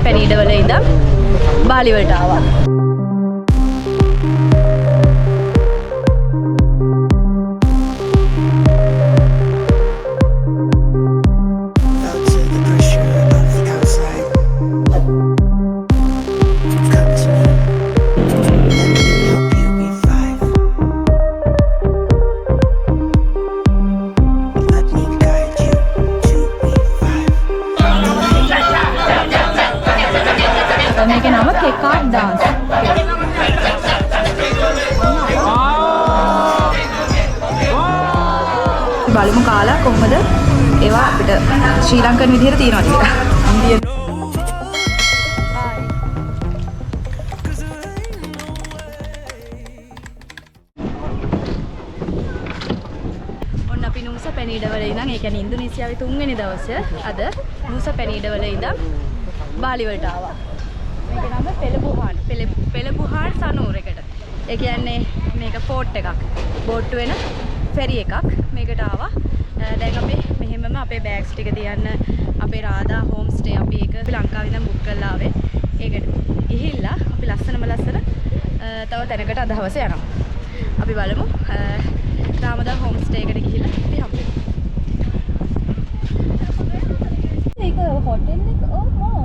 පැණීඩවල ඉඳන් බාලි වලට ආවා. මේකේ නම කෙකාට් ඩාන්ස්. බලමු කාලා කොහොමද ඒවා අපිට ශ්‍රී ලංකන් විදිහට තියනවා කියලා. ඔන්න අපි නූස පැණීඩවල ඉඳන් ඒ කියන්නේ ඉන්දුනීසියාවේ 3 වෙනි දවසේ අද නූස පැණීඩවල ඉඳන් බාලි වලට ආවා. මේක නම පෙළබුහාන් සනුවරකට. ඒ කියන්නේ මේක පෝට් එකක්. බෝට්ටු වෙන ෆෙරි එකක් මේකට ආවා. දැන් අපි මෙහෙමම අපේ බෑග්ස් ටික තියන්න අපේ රාදා හෝම් ස්ටේ අපි ඒක ලංකාවේ ඉඳන් බුක් කරලා ආවේ. ඒකට ගිහිල්ලා අපි ලස්සන තව තැනකට අද හවස යනවා. අපි බලමු රාමදා හෝම් ස්ටේ එකට ගිහිල්ලා අපි හම්බෙමු. ඒක හොටෙල් එක මෝල්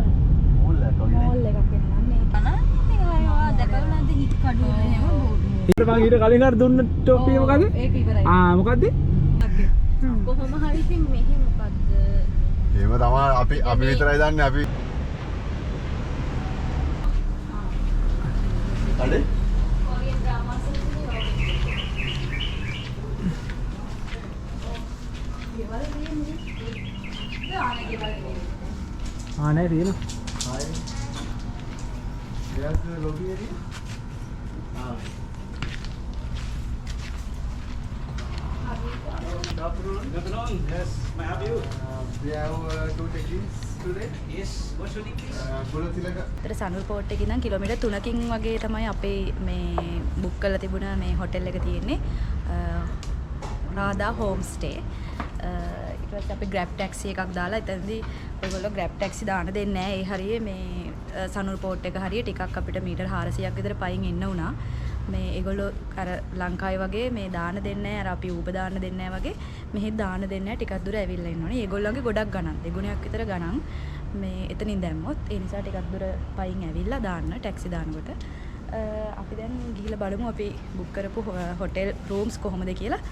එකක් වෙනවා. ඊට කලින් අර දුන්න ටොපිය මොකද? ඒක ඉවරයි. මොකද්ද? කොහොම හරි ඉතින් මෙහෙ මොකද්ද? එහෙම තමයි අපි විතරයි දන්නේ අපි. අඩේ? කොරියන් ඩ්‍රාමාස් නෑ තියෙනවා. Yes, the lobby area. Good afternoon. Yes, may I have you? We have 2 taxis today. Yes, what's your name, please? Pulathilaka. ඒතර සනුල් පෝට් එකේ ඉඳන් කිලෝමීටර් 3කින් වගේ තමයි අපේ මේ බුක් කරලා තිබුණ මේ හොටෙල් එක තියෙන්නේ. Radha home stay. ඊට පස්සේ අපි ග්‍රැබ් ටැක්සි එකක් දාලා එතනදී ඔයගොල්ලෝ ග්‍රැබ් ටැක්සි දාන්න දෙන්නේ නැහැ. ඒ හරියේ මේ සනුල් පෝට් එක හරිය ටිකක් අපිට මීටර් 400ක් විතර පයින් එන්න වුණා. මේ ඒගොල්ලෝ අර ලංකාවේ වගේ මේ දාන්න දෙන්නේ නැහැ. අර අපි ඌබර් දාන්න දෙන්නේ නැහැ වගේ මෙහෙත් දාන්න දෙන්නේ නැහැ. ටිකක් දුර ඇවිල්ලා ඉන්න ඕනේ. ඒගොල්ලෝගේ ගොඩක් ගණන් දෙගුණයක් විතර ගණන් මේ එතනින් දැම්මොත් ඒ නිසා ටිකක් දුර පයින් ඇවිල්ලා දාන්න ටැක්සි දානකොට අපි දැන් ගිහිල්ලා බලමු අපි බුක් කරපු හොටෙල් රූම්ස් කොහොමද කියලා.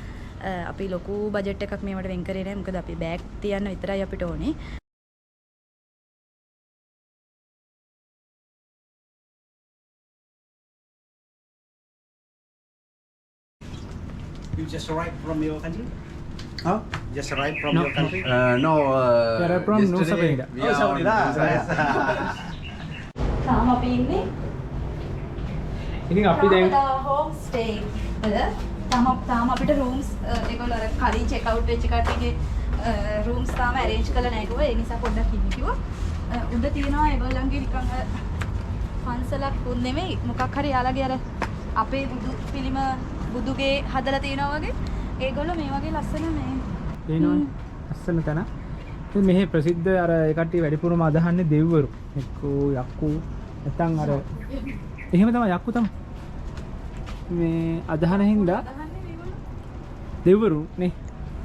අපි ලොකු බජට් එකක් මේවට වෙන් කරේ නැහැ. මොකද අපි බෑග් තියන්න විතරයි අපිට ඕනේ. You just arrived from your country? Huh? Just arrived from No, your country? No. We are from Nusa Penida. We Oh, are Nusa on Penida. Nusa Penida. තාම අපි ඉන්නේ ඉතින් අපි දැන් හෝම් ස්ටේ වල තාම අපිට රූම්ස් ඒගොල්ලෝ අර කලින් චෙක් අවුට් වෙච්ච කට්ටියගේ රූම්ස් තාම ඇරේන්ජ් කරලා නැහැ කිව්වා. ඒ නිසා පොඩ්ඩක් ඉන්න කිව්වා. උඩ තියෙනවා ඒගොල්ලන්ගේ නිකන් පන්සලක් උන් නෙමෙයි මොකක් හරි යාළගේ අර අපේ බුදු පිළිම බුදුගේ හදලා තියෙනවා වගේ. ඒගොල්ලෝ මේ වගේ ලස්සන මේ පේනවනේ අස්සන තැන. ඉතින් මෙහි ප්‍රසිද්ධ අර ඒ කට්ටිය වැඩිපුරම අදහන්නේ දෙවිවරු. එක්කෝ යක්කු නැත්නම් අර එහෙම තමයි යක්කු තමයි. මේ අදහන හින්දා දෙවිවරු නේ.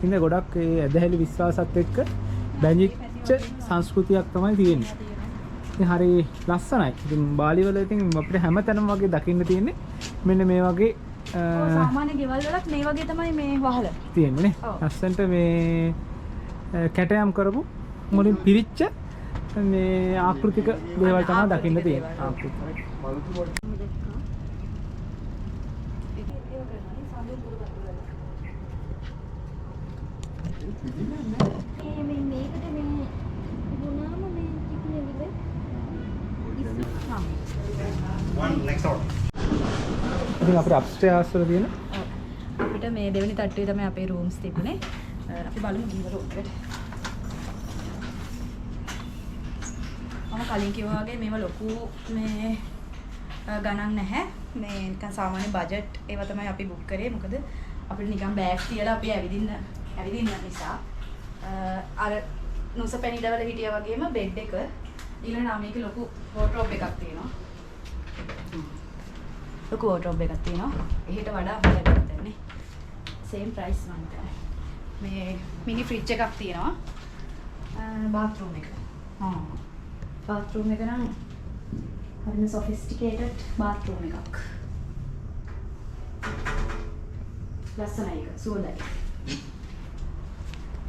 ඉතින් ගොඩක් ඒ ඇදහිලි විශ්වාසات එක්ක බැඳිච්ච සංස්කෘතියක් තමයි තියෙන්නේ. ඉතින් හරි ලස්සනයි. ඉතින් බාලි වල ඉතින් අපිට හැමතැනම වගේ දකින්න තියෙන්නේ මෙන්න මේ වගේ සාමාන්‍ය ගෙවල් වලත් මේ වගේ තමයි මේ වහල තියෙන්නේ නේ. ලස්සන්ට මේ කැටයම් කරපු මුලින් පිරිච්ච මේ ආකෘතික දේවල් තමයි දකින්න තියෙන්නේ. ආකෘතික. One next door. ඉතින් අපිට අප්ස්ටේර්ස් වල තියෙන අපිට මේ දෙවෙනි තට්ටුවේ තමයි අපේ රූම්ස් තිබුණේ. අපි බලමු ගිහින් රූම් එකට. මම කලින් කිව්වා වගේ මේව ලොකු මේ ගණන් නැහැ. මේ නිකන් සාමාන්‍ය බජට් ඒවා තමයි අපි බුක් කරේ. මොකද අපිට නිකන් බෑග් තියලා අපි ඇවිදින්න නිසා අර නුස පැණිඩවල හිටියා වගේම බෙඩ් එක ඊළඟ මේකේ ලොකු වෝඩ්‍රොබ් එකක් තියෙනවා. ලොකු වෝඩ්‍රොබ් එකක් තියෙනවා. එහෙට වඩා හොඳ එකක් දැන්නේ. same price වන්ට. මේ මිනි ෆ්‍රිජ් එකක් තියෙනවා. bathroom එක. bathroom එක නම් හරිම sophisticated bathroom එකක්. ලස්සනයි ඒක. සුවඳයි.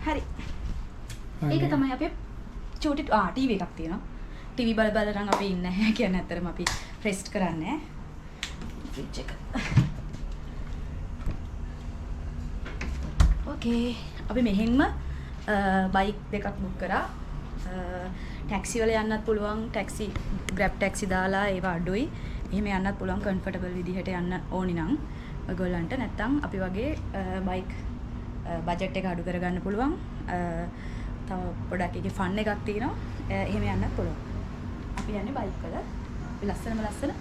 හරි. ඒක තමයි අපේ චූටි ටීවී එකක් තියෙනවා. ටීවී බල බල නම් අපි ඉන්නේ නැහැ කියන්නේ ඇත්තටම අපි රෙස්ට් කරන්නේ. ෆ්‍රිජ් එක. ඕකේ. අපි මෙහෙන්ම බයික් දෙකක් බුක් කරා. ටැක්සි වල යන්නත් පුළුවන්. ටැක්සි ග්‍රැබ් ටැක්සි දාලා ඒව අඩුයි. එහෙම යන්නත් පුළුවන් කම්ෆර්ටබල් විදිහට යන්න ඕනි නම් ඔයගොල්ලන්ට. නැත්තම් අපි වගේ බයික් බජට් එක අඩු කරගන්න පුළුවන්. තව පොඩක් එකේ ෆන් එකක් තියෙනවා. එහෙම යන්නත් පුළුවන්. අපි යන්නේ බයික් වල. අපි ලස්සනම ලස්සන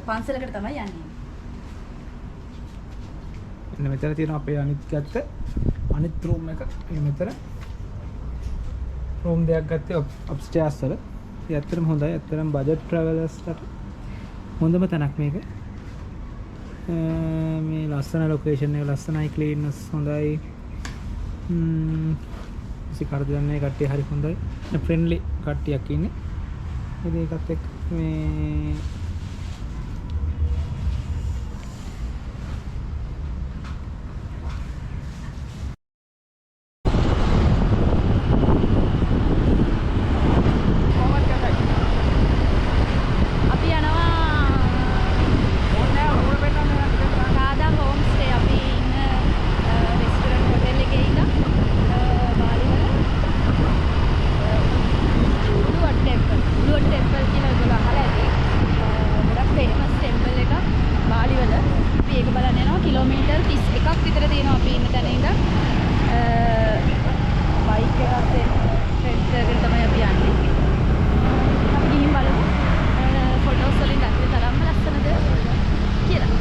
පන්සලකට තමයි යන්නේ. එන්න මෙතන තියෙන අපේ අනිත් ගැත්ත අනිත් රූම් එක. මේ මෙතන රූම් දෙකක් ගත්තේ අප්ස්ටේර්ස් වල. ඒ ඇත්තටම හොඳයි. ඇත්තටම බජට් ට්‍රැවලර්ස්ට හොඳම තැනක් මේක. මේ ලස්සන ලොකේෂන් එක ලස්සනයි, ක්ලීන්නස් හොඳයි. කරදරන්නේ කට්ටිය හරි හොඳයි. ෆ්‍රෙන්ඩ්ලි කට්ටියක් ඉන්නේ. ඒකත් එක්ක මේ කිලෝමීටර් 31ක් විතර තියෙනවා අපි ඉන්න තැන ඉඳන්. බයික් එකත් රෙන්ට් කරගෙන තමයි අපි යන්නේ. අපි ගිහින් බලමු ෆොටෝස් වලින් දැක්කේ තරම්ම ලස්සනද කියලා.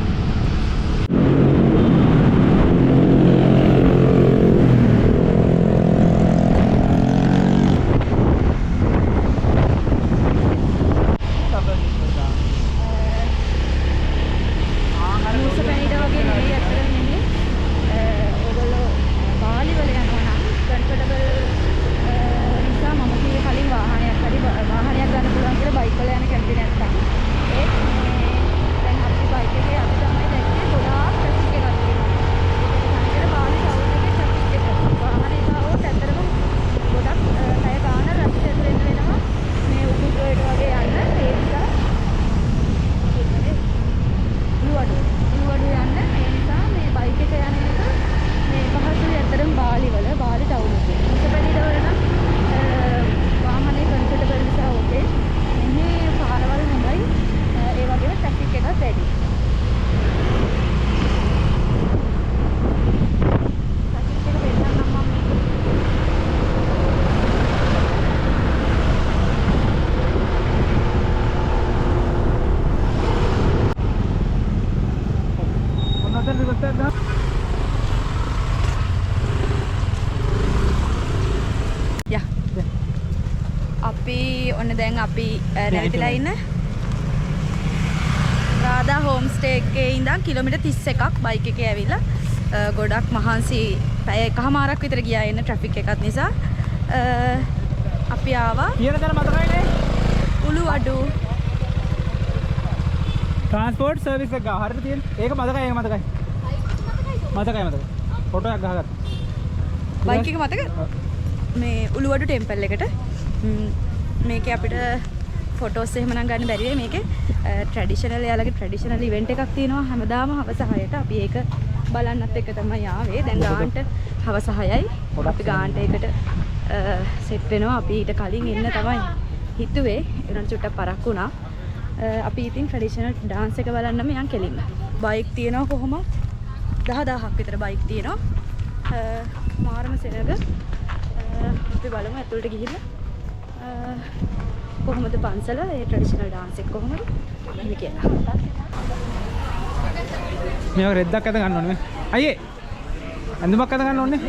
ඔන්න දැන් අපි නැගිටලා ඉන්න රාදා හෝම් ස්ටේ එකේ ඉඳන් කිලෝමීටර් 31ක් බයික් එකේ ඇවිල්ලා ගොඩක් මහන්සි පැය එකමාරක් විතර ගියා එන්න ට්‍රැෆික් එකත් නිසා අපි ආවා කියන තැන මතකයිනේ උළුවඩු ට්‍රාන්ස්පෝර්ට් සර්විස් එක ගාව හරියට තියෙන ඒක මතකයි ෆොටෝ එකක් ගහගත්තා බයික් එක මතක මේ උළුවඩු ටෙම්පල් එකට මේකේ අපිට ෆොටෝස් එහෙම නම් ගන්න බැරි වෙයි. මේකේ ට්‍රැඩිෂනල් යාලගේ ට්‍රැඩිෂනල් ඉවෙන්ට් එකක් තියෙනවා හැමදාම හවස 6ට. අපි ඒක බලන්නත් එක්ක තමයි ආවේ. දැන් ගාන්ට හවස 6යි. අපි ගාන්ට ඒකට සෙට් වෙනවා. අපි ඊට කලින් එන්න තමයි හිතුවේ. ඒනට චුට්ටක් පරක් වුණා. අපි ඉතින් ට්‍රැඩිෂනල් ඩාන්ස් එක බලන්නම යන් කෙලින්ම. බයික් තියෙනවා කොහොම 10000ක් විතර බයික් තියෙනවා. මාරම සෙනග. අපි බලමු ඇතුළට ගිහිල්ලා කොහොමද පන්සල ඒ ට්‍රැඩිෂනල් ඩාන්ස් එක කොහොමද එහෙම කියලා. මේක රෙද්දක් අත ගන්න ඕනේ. අයියේ ඇඳුමක් අත ගන්න ඕනේ.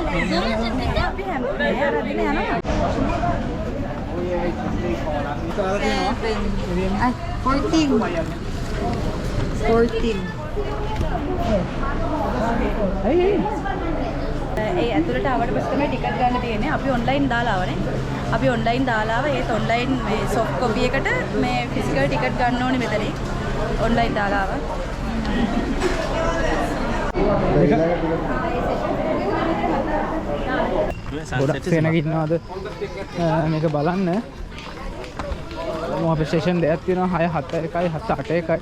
අපි හැමෝටම අරගෙන යනවා. 14. ඒ ඇතුළට ආවට පස්සේ තමයි ටිකට් ගන්න තියෙන්නේ. අපි ඔන්ලයින් දාලා ආවනේ. අපි ඔන්ලයින් දාලා ආවා. ඒත් ඔන්ලයින් මේ සොෆ්ට් කොපි එකට මේ ෆිසිකල් ටිකට් ගන්න ඕනේ මෙතනින්. ඔන්ලයින් දාලා ආවා. ගොඩක් සෙනග ඉන්නවාද මේක බලන්න. අපේ ස්ටේෂන් දෙකක් තියෙනවා 6 7 1යි 7 8 1යි.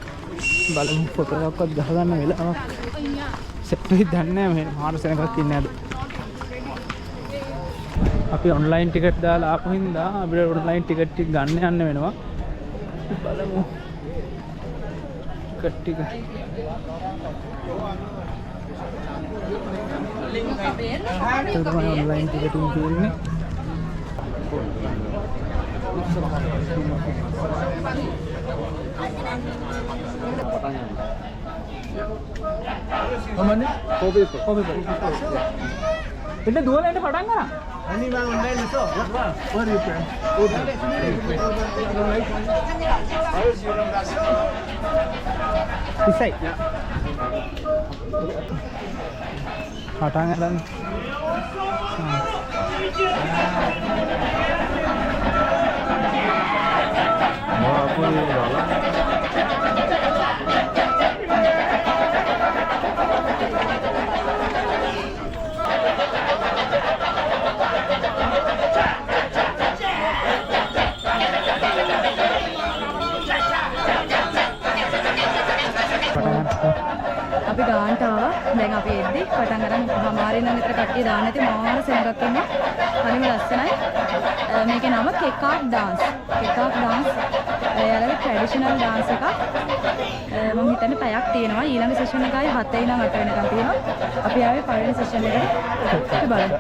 බලමු ෆොටෝ එකක්වත් ගහගන්න වෙලාවක් සෙට් වෙයිද දන්නේ නැහැ. මේ මාර සෙනගක් ඉන්නේ අද. අපි ඔන්ලයින් ටිකට් දාලා ආපු හින්දා අපිට ඔන්ලයින් ටිකට් ටික ගන්න යන්න වෙනවා. බලමු ටිකට් ටික. ඔන්ලයින් ටිකටින් තියෙන්නේ. Mana? Kopi. Ini dua lain padang nggak? Ini bang online itu. What you can? Bisa. Padang dan. Wah, aku ini jalan. අපි ගානට ආවා. දැන් අපි එද්දි පටන් අරන් හමාරේ නම් විතර කට්ටිය දාන්න ඇති මාර සෙනගක් ඉන්නවා. හරිම ලස්සනයි. මේකේ නම කෙකාක් ඩාන්ස්. කෙකාක් ඩාන්ස් එයාලගේ ට්‍රැඩිෂනල් ඩාන්ස් එකක්. මම හිතන්නේ පැයක් තියෙනවා. ඊළඟ සෙෂන් එකයි 7 ඉඳන් 8 වෙනකම් තියෙනවා. අපි ආවේ පළවෙනි සෙෂන් එකට. අපි බලමු.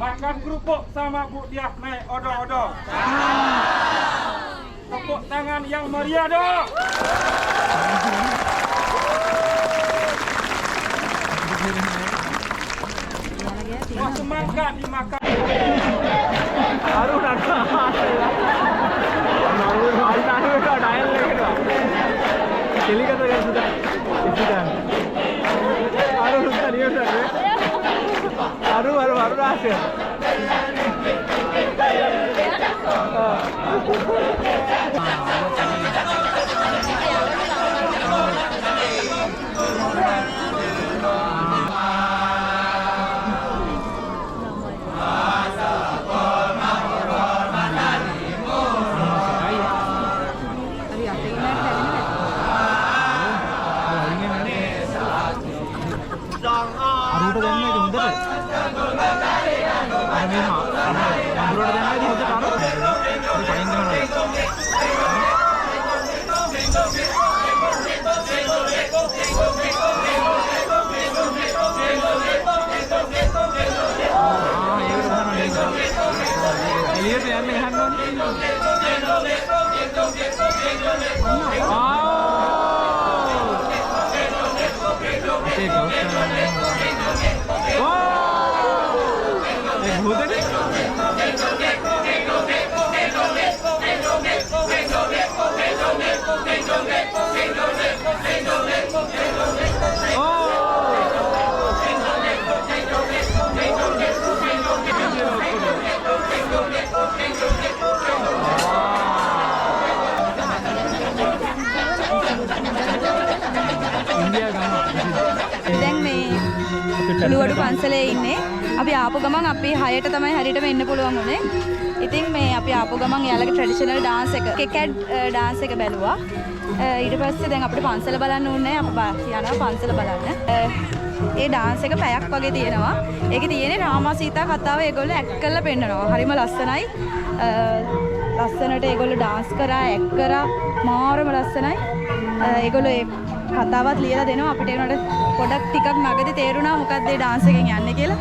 Makan kerupuk sama Bu Diah naik odol-odol. Tepuk tangan yang meriah dong. Wah, semangka dimakan. Arun ada. Arun itu dial lagi tu. Kali kata kan sudah. Itu dah. Arun sudah dia sudah. Arun asal. දැන් මේ ලුවඩු පන්සලේ ඉන්නේ. අපි ආපු ගමන් අපි 6ට තමයි හරියටම එන්න පුළුවන් උනේ. ඉතින් මේ අපි ආපු ගමන් එයාලගේ ට්‍රැඩිෂනල් ඩාන්ස් එක කෙකැඩ් ඩාන්ස් එක බැලුවා. ඊට පස්සේ දැන් අපිට පන්සල බලන්න ඕනේ අපි යනවා පන්සල බලන්න. ඒ ඩාන්ස් එක පැයක් වගේ තියෙනවා. ඒකේ තියෙන්නේ රාමා සීතා කතාව ඒගොල්ලෝ ඇක්ට් කරලා පෙන්නනවා. හරිම ලස්සනයි. ලස්සනට ඒගොල්ලෝ ඩාන්ස් කරා ඇක්ට් කරා මාරම ලස්සනයි. ඒගොල්ලෝ ඒ කතාවත් ලියලා දෙනවා අපිට ඒනට පොඩක් ටිකක් නගදී තේරුණා මොකක්ද ඒ ඩාන්ස් එකෙන් යන්නේ කියලා.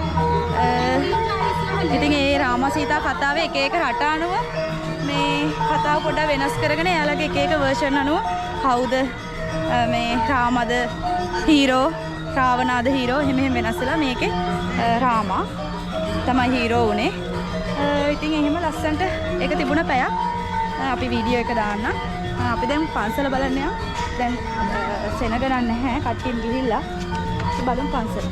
ඉතින් ඒ රාමා සීතා කතාවේ එක එක රට අනුව මේ කතාව පොඩ්ඩක් වෙනස් කරගෙන එයාලගේ එක එක වර්ෂන් අනුව කවුද මේ රාමද හීරෝ රාවණාද හීරෝ එහෙම වෙනස් වෙලා මේකේ රාමා තමයි හීරෝ උනේ. ඉතින් එහෙම ලස්සන්ට ඒක තිබුණ පැයක් අපි වීඩියෝ එක දාන්න. අපි දැන් පන්සල බලන්න යමු. දැන් සෙනග නැහැ කට්ටියම ගිහිල්ලා බලමු පන්සල.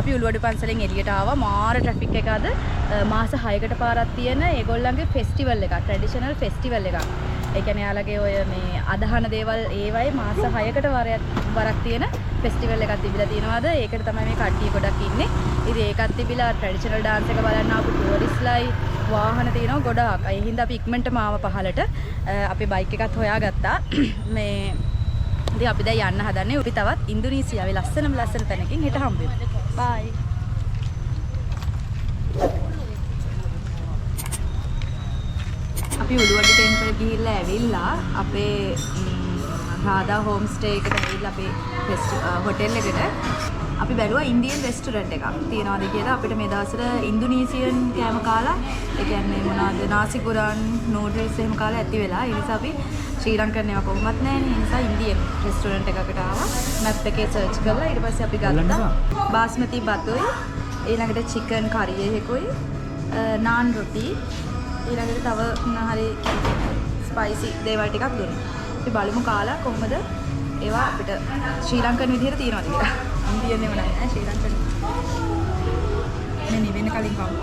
අපි උළුවඩු පන්සලෙන් එළියට ආවා. මාර ට්‍රැෆික් එකක් අද. මාස 6කට පාරක් තියෙන ඒගොල්ලන්ගේ ෆෙස්ටිවල් එකක්, ට්‍රැඩිෂනල් ෆෙස්ටිවල් එකක්. ඒ කියන්නේ යාලගේ ඔය මේ අදහන දේවල් ඒවයි මාස 6කට වරක් තියෙන ෆෙස්ටිවල් එකක් තිබිලා තියෙනවාද. ඒකට තමයි මේ කට්ටිය ගොඩක් ඉන්නේ. ඉතින් ඒකත් තිබිලා ට්‍රැඩිෂනල් ඩාන්ස් එක බලන්න ආපු ටූරිස්ට්ලයි වාහන තියෙනවා ගොඩාක්. ඒ හින්දා අපි ඉක්මනටම ආව පහලට. අපි බයික් එකත් හොයාගත්තා. මේ ඉතින් අපි දැන් යන්න හදන්නේ. අපි තවත් ඉන්දුනීසියාවේ ලස්සන තැනකින් හෙට හම්බ වෙමු. බයි. අපි උළුවඩු ටෙම්පල් ගිහිල්ලා ඇවිල්ලා අපේ රාදා හෝම් ස්ටේ එකට ඇවිල්ලා අපේ හොටෙල් එකට අපි බැලුවා ඉන්දියන් රෙස්ටොරන්ට් එකක් තියනවාද කියලා. අපිට මේ දවස්වල ඉන්දුනීසියන් කෑම කාලා ඒ කියන්නේ මොනවාද නාසි ගුරාන් නූඩල්ස් එහෙම කාලා ඇති වෙලා. ඒ නිසා අපි ශ්‍රී ලංකන් ඒවා කොහොමත් නැහැ නේ. ඒ නිසා ඉන්දියන් රෙස්ටොරන්ට් එකකට ආවා. මැප් එකේ සර්ච් කරලා ඊට පස්සේ අපි ගත්තා බාස්මති බතුයි ඊළඟට චිකන් කරි එකකුයි නාන් රොටි ඊළඟට තව හරි ස්පයිසි දේවල් ටිකක් දුන්නා. අපි බලමු කාලා කොහොමද ඒවා අපිට ශ්‍රී ලංකන් විදිහට තියනවාද කියලා. ඉන්දියන් ඒවා නෑ ශ්‍රී ලංකන්. මේ නිවෙන්න කලින් කවුද?